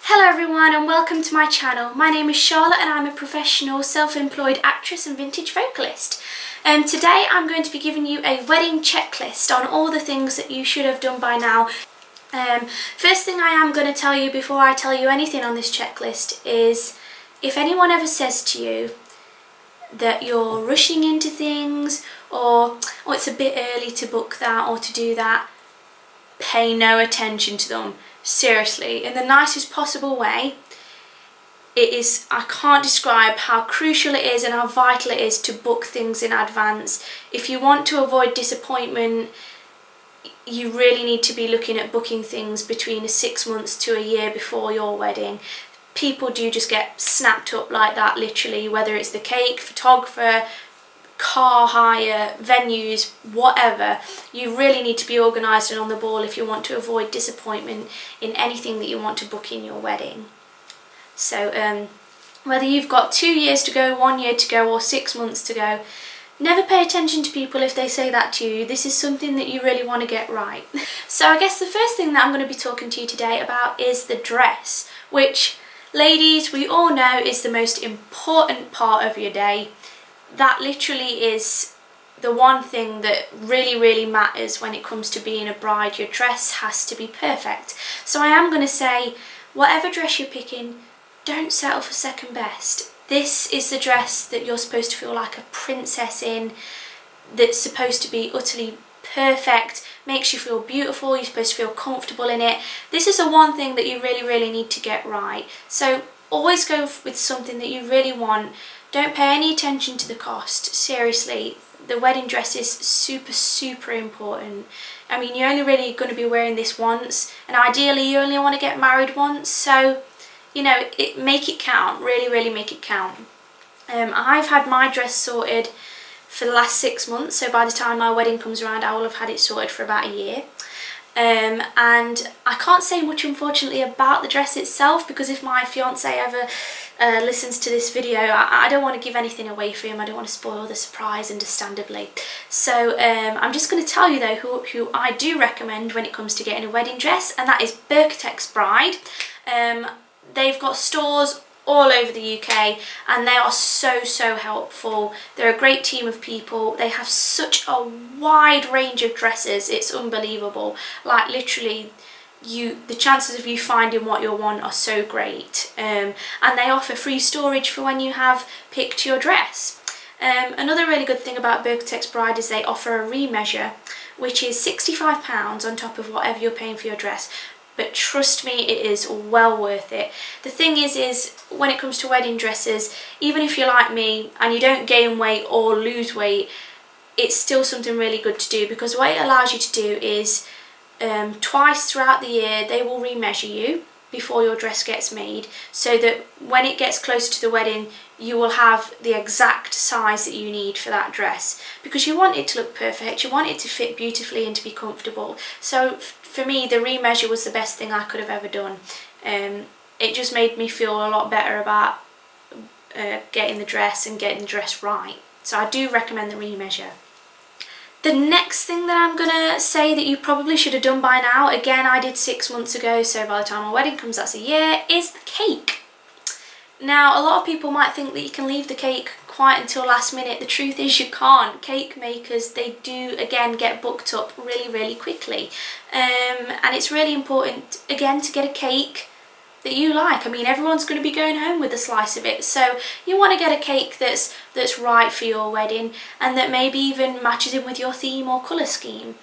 Hello everyone and welcome to my channel. My name is Charlotte and I'm a professional self-employed actress and vintage vocalist. Today I'm going to be giving you a wedding checklist on all the things that you should have done by now. First thing I am going to tell you before I tell you anything on this checklist is if anyone ever says to you that you're rushing into things or it's a bit early to book that or to do that, pay no attention to them. Seriously, in the nicest possible way. I can't describe how crucial it is and how vital it is to book things in advance. If you want to avoid disappointment, you really need to be looking at booking things between 6 months to a year before your wedding. People do just get snapped up like that, literally, whether it's the cake, photographer, car hire, venues, whatever. You really need to be organised and on the ball if you want to avoid disappointment in anything that you want to book in your wedding. So whether you've got 2 years to go, 1 year to go or 6 months to go, never pay attention to people if they say that to you. This is something that you really want to get right. So I guess the first thing that I'm going to be talking to you today about is the dress, which, ladies, we all know is the most important part of your day. That literally is the one thing that really matters when it comes to being a bride. Your dress has to be perfect. So I am going to say, whatever dress you're picking, don't settle for second best. This is the dress that you're supposed to feel like a princess in, that's supposed to be utterly perfect, makes you feel beautiful, you're supposed to feel comfortable in it. This is the one thing that you really need to get right. So always go with something that you really want. Don't pay any attention to the cost. Seriously, the wedding dress is super important. I mean, you're only really going to be wearing this once, and ideally you only want to get married once, so you know, make it count. Really make it count. I've had my dress sorted for the last 6 months, so by the time my wedding comes around I will have had it sorted for about a year. And I can't say much, unfortunately, about the dress itself, because if my fiance ever listens to this video, I don't want to give anything away for him. I don't want to spoil the surprise, understandably. So I'm just going to tell you though who I do recommend when it comes to getting a wedding dress, and that is Vocalist Bride. They've got stores all over the UK and they are so helpful. They're a great team of people. They have such a wide range of dresses, it's unbelievable. Like literally, the chances of you finding what you want are so great. And they offer free storage for when you have picked your dress. Another really good thing about Vocalist Bride is they offer a remeasure, which is £65 on top of whatever you're paying for your dress. But trust me, it is well worth it. The thing is when it comes to wedding dresses, even if you're like me and you don't gain weight or lose weight, it's still something really good to do, because what it allows you to do is twice throughout the year they will remeasure you before your dress gets made, so that when it gets closer to the wedding you will have the exact size that you need for that dress, because you want it to look perfect, you want it to fit beautifully and to be comfortable. So for me, the remeasure was the best thing I could have ever done. It just made me feel a lot better about getting the dress and getting the dress right. So I do recommend the remeasure. The next thing that I'm going to say that you probably should have done by now, again I did 6 months ago, so by the time my wedding comes that's a year, is the cake. Now a lot of people might think that you can leave the cake quite until last minute. The truth is you can't. Cake makers, they do again get booked up really quickly. And it's really important again to get a cake that you like. I mean, everyone's going to be going home with a slice of it, so you want to get a cake that's right for your wedding and that maybe even matches in with your theme or colour scheme.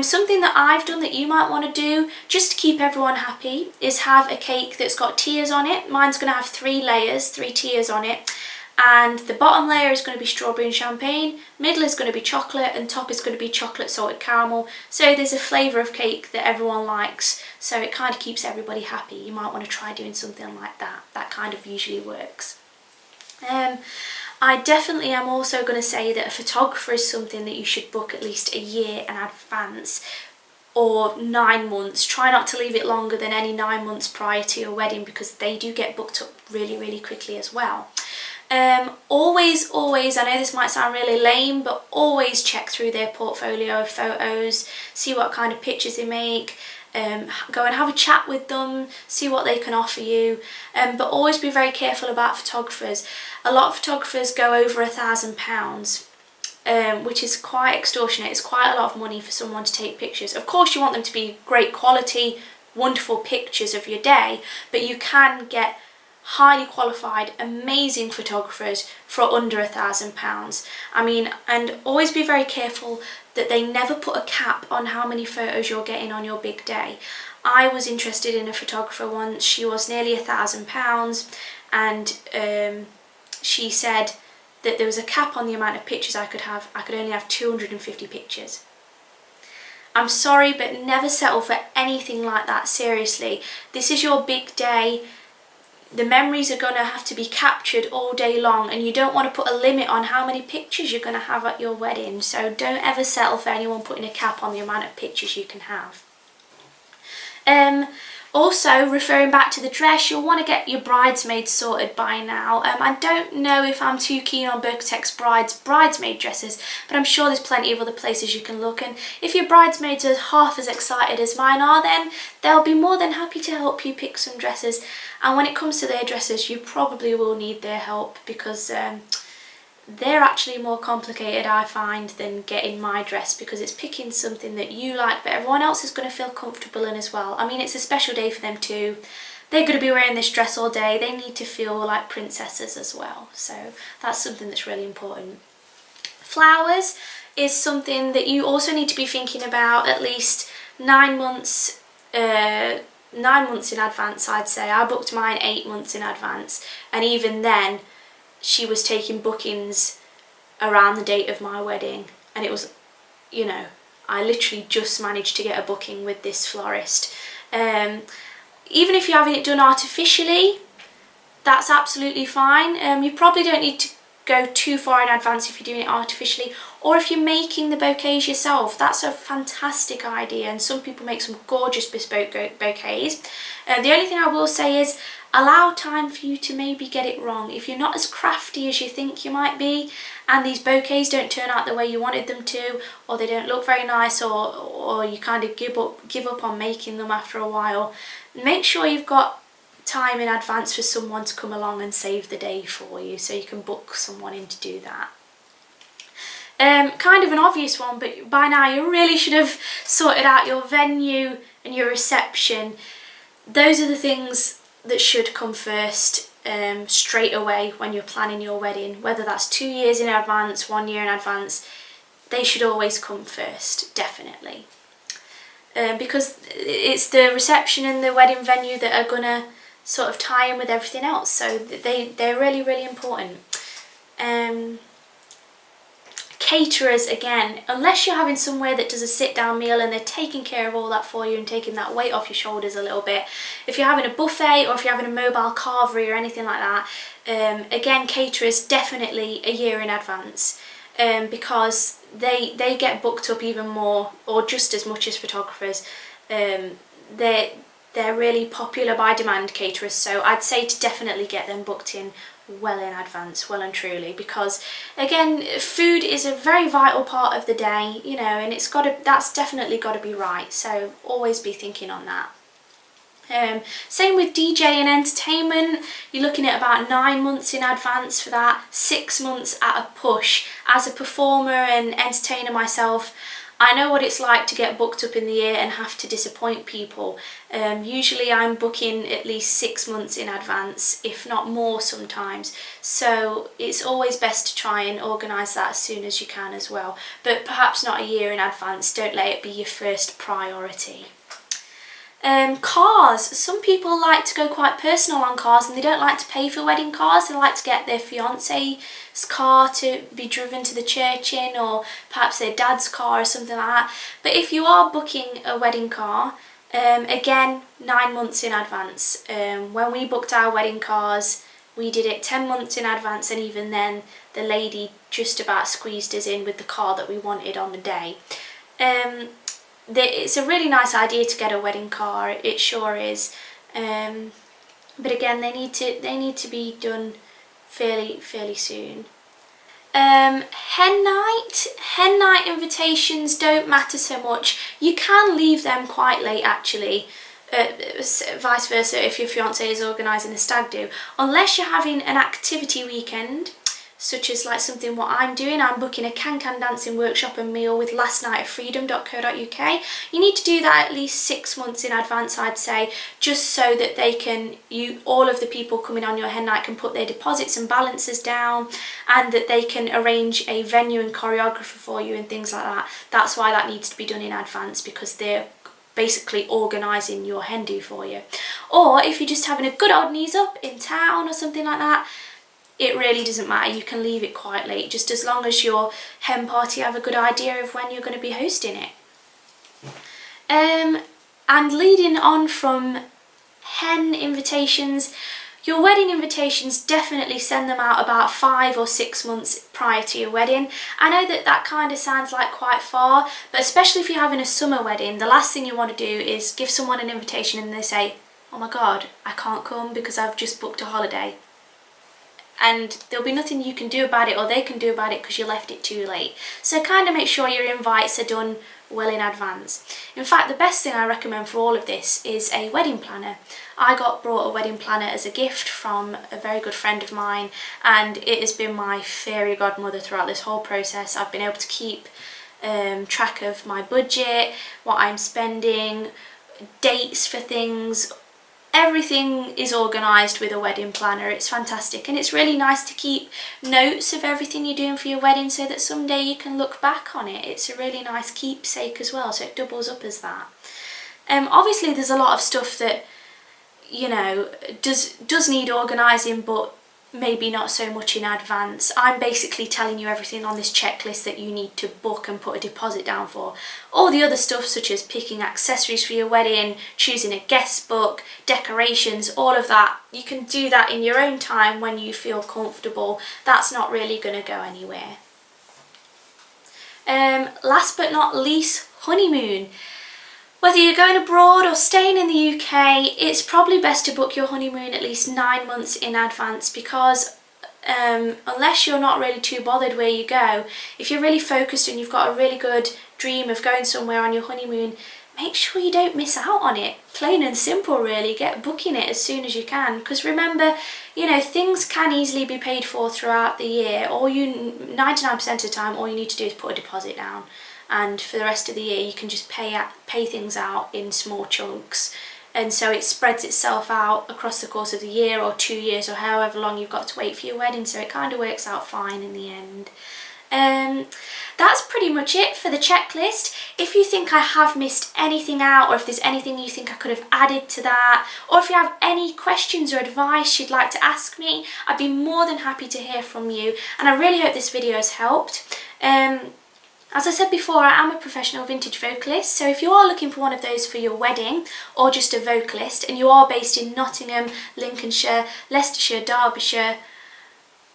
Something that I've done that you might want to do just to keep everyone happy is have a cake that's got tiers on it. Mine's going to have 3 layers, 3 tiers on it, and the bottom layer is going to be strawberry and champagne, middle is going to be chocolate, and top is going to be chocolate salted caramel. So there's a flavour of cake that everyone likes, so it kind of keeps everybody happy. You might want to try doing something like that. That kind of usually works. I definitely am also going to say that a photographer is something that you should book at least a year in advance, or 9 months. Try not to leave it longer than any 9 months prior to your wedding, because they do get booked up really quickly as well. Always, I know this might sound really lame, but always check through their portfolio of photos, see what kind of pictures they make. go and have a chat with them, see what they can offer you, but always be very careful about photographers. A lot of photographers go over £1,000, which is quite extortionate. It's quite a lot of money for someone to take pictures. Of course you want them to be great quality, wonderful pictures of your day, but you can get highly qualified, amazing photographers for under £1,000. I mean, and always be very careful that they never put a cap on how many photos you're getting on your big day. I was interested in a photographer once. She was nearly £1,000, and she said that there was a cap on the amount of pictures I could have. I could only have 250 pictures. I'm sorry, but never settle for anything like that, seriously. This is your big day. The memories are going to have to be captured all day long, and you don't want to put a limit on how many pictures you're going to have at your wedding. So don't ever settle for anyone putting a cap on the amount of pictures you can have. Also, referring back to the dress, you'll want to get your bridesmaids sorted by now. I don't know if I'm too keen on Vocalist bridesmaid dresses, but I'm sure there's plenty of other places you can look, and if your bridesmaids are half as excited as mine are, then they'll be more than happy to help you pick some dresses. And when it comes to their dresses, you probably will need their help, because they're actually more complicated, I find, than getting my dress, because it's picking something that you like but everyone else is going to feel comfortable in as well. I mean, it's a special day for them too. They're going to be wearing this dress all day. They need to feel like princesses as well, so that's something that's really important. Flowers is something that you also need to be thinking about at least 9 months in advance, I'd say. I booked mine 8 months in advance, and even then she was taking bookings around the date of my wedding, and it was, you know, I literally just managed to get a booking with this florist. Even if you're having it done artificially, that's absolutely fine. You probably don't need to go too far in advance if you're doing it artificially, or if you're making the bouquets yourself. That's a fantastic idea, and some people make some gorgeous bespoke bouquets. The only thing I will say is allow time for you to maybe get it wrong. If you're not as crafty as you think you might be, and these bouquets don't turn out the way you wanted them to, or they don't look very nice, or you kind of give up on making them after a while, make sure you've got time in advance for someone to come along and save the day for you, so you can book someone in to do that. Kind of an obvious one, but by now you really should have sorted out your venue and your reception. Those are the things that should come first straight away when you're planning your wedding, whether that's 2 years in advance, 1 year in advance. They should always come first, definitely, because it's the reception and the wedding venue that are gonna sort of tie in with everything else, so they're really, really important. Caterers, again, unless you're having somewhere that does a sit-down meal and they're taking care of all that for you and taking that weight off your shoulders a little bit. If you're having a buffet, or if you're having a mobile carvery or anything like that, again, caterers definitely a year in advance, because they get booked up even more, or just as much as photographers. They're really popular by demand, caterers, so I'd say to definitely get them booked in well in advance, well and truly, because again, food is a very vital part of the day, you know, and that's definitely got to be right, so always be thinking on that. Same with DJ and entertainment. You're looking at about 9 months in advance for that, 6 months at a push. As a performer and entertainer myself, I know what it's like to get booked up in the air and have to disappoint people. Usually I'm booking at least 6 months in advance, if not more sometimes. So it's always best to try and organise that as soon as you can as well. But perhaps not a year in advance. Don't let it be your first priority. Cars. Some people like to go quite personal on cars, and they don't like to pay for wedding cars. They like to get their fiance's car to be driven to the church in, or perhaps their dad's car or something like that. But if you are booking a wedding car, again, 9 months in advance. When we booked our wedding cars, we did it 10 months in advance, and even then the lady just about squeezed us in with the car that we wanted on the day. It's a really nice idea to get a wedding car, it sure is, but again, they need to be done fairly soon. Hen night invitations don't matter so much. You can leave them quite late actually. Vice versa if your fiance is organising a stag do. Unless you're having an activity weekend, such as like something what I'm doing. I'm booking a can-can dancing workshop and meal with lastnightofreedom.co.uk. You need to do that at least 6 months in advance, I'd say, just so that they can, all of the people coming on your hen night can put their deposits and balances down, and that they can arrange a venue and choreographer for you and things like that. That's why that needs to be done in advance, because they're basically organising your hen do for you. Or if you're just having a good old knees up in town or something like that, it really doesn't matter. You can leave it quite late, just as long as your hen party have a good idea of when you're going to be hosting it. And leading on from hen invitations, your wedding invitations, definitely send them out about 5 or 6 months prior to your wedding. I know that that kind of sounds like quite far, but especially if you're having a summer wedding, the last thing you want to do is give someone an invitation and they say, oh my god, I can't come because I've just booked a holiday. And there'll be nothing you can do about it, or they can do about it, because you left it too late. So kind of make sure your invites are done well in advance. In fact, the best thing I recommend for all of this is a wedding planner. I got brought a wedding planner as a gift from a very good friend of mine, and it has been my fairy godmother throughout this whole process. I've been able to keep track of my budget, what I'm spending, dates for things. Everything is organised with a wedding planner. It's fantastic, and it's really nice to keep notes of everything you're doing for your wedding so that someday you can look back on it. It's a really nice keepsake as well, so it doubles up as that. Obviously there's a lot of stuff that, you know, does need organising, but maybe not so much in advance. I'm basically telling you everything on this checklist that you need to book and put a deposit down for. All the other stuff, such as picking accessories for your wedding, choosing a guest book, decorations, all of that, you can do that in your own time when you feel comfortable. That's not really going to go anywhere. Last but not least, honeymoon. Whether you're going abroad or staying in the UK, it's probably best to book your honeymoon at least 9 months in advance, because unless you're not really too bothered where you go, if you're really focused and you've got a really good dream of going somewhere on your honeymoon, make sure you don't miss out on it. Plain and simple really, get booking it as soon as you can, because remember, you know, things can easily be paid for throughout the year. 99% of the time, all you need to do is put a deposit down. And for the rest of the year you can just pay things out in small chunks, and so it spreads itself out across the course of the year or 2 years or however long you've got to wait for your wedding, so it kind of works out fine in the end. That's pretty much it for the checklist. If you think I have missed anything out, or if there's anything you think I could have added to that, or if you have any questions or advice you'd like to ask me, I'd be more than happy to hear from you, and I really hope this video has helped. As I said before, I am a professional vintage vocalist, so if you are looking for one of those for your wedding, or just a vocalist, and you are based in Nottingham, Lincolnshire, Leicestershire, Derbyshire,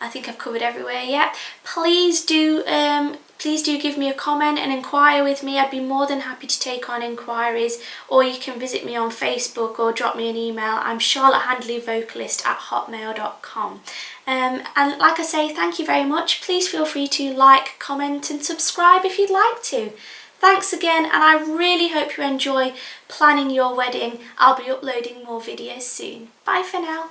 I think I've covered everywhere yet, please do give me a comment and inquire with me. I'd be more than happy to take on inquiries, or you can visit me on Facebook or drop me an email. I'm charlottehandleyvocalist@hotmail.com. And like I say, thank you very much. Please feel free to like, comment and subscribe if you'd like to. Thanks again, and I really hope you enjoy planning your wedding. I'll be uploading more videos soon. Bye for now.